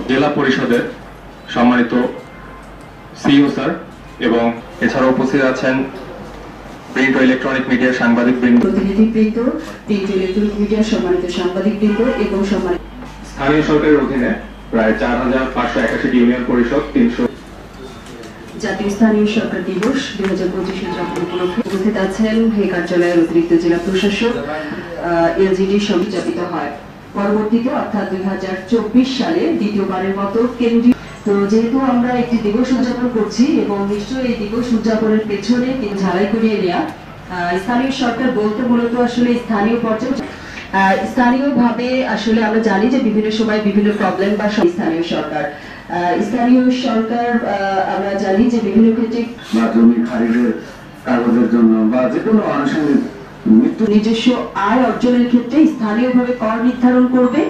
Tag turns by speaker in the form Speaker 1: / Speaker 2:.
Speaker 1: জেলা পরিষদের সম্মানিত সিইও স্যার এবং এছাড়াও উপস্থিত আছেন প্রিন্ট ও ইলেকট্রনিক মিডিয়ার সাংবাদিক বৃন্দ,
Speaker 2: প্রতিনিধিবৃন্দ, প্রিন্ট ও ইলেকট্রনিক মিডিয়ার সম্মানিত সাংবাদিক বৃন্দ এবং সম্মানিত
Speaker 1: স্থানীয় সরকারের অধীনে প্রায় ৪,৫৮১টি ইউনিয়ন পরিষদ, ৩০০
Speaker 2: জাতীয় স্থানীয় সরকার দিবস 2025 উদযাপন উপলক্ষে উপস্থিত আছেন এই কার্যালয়ের অতিরিক্ত জেলা প্রশাসক এলজিডি উদযাপিত হয়। পরবর্তীতে অর্থাৎ 2024 সালে দ্বিতীয়বারের মতো কেন্দ্রীয়। তো যেহেতু আমরা একটি দিবস উদযাপন করছি এবং নিশ্চয়ই এই দিবস উদযাপনের পেছনে ঝালাই করিয়ে নেওয়া, স্থানীয় সরকার বলতে মূলত আসলে স্থানীয় পর্যায়ে স্থানীয়ভাবে আসলে আমরা জানি যে বিভিন্ন সময় বিভিন্ন প্রবলেম বা স্থানীয় সরকার আমরা জানি যে বিভিন্ন ক্ষেত্রে
Speaker 3: জমি খারিজের কাগজের জন্য বা যে কোনো আনুষঙ্গিক
Speaker 2: নিজস্ব আয় অর্জনের ক্ষেত্রে স্থানীয়ভাবে কর নির্ধারণ করবে।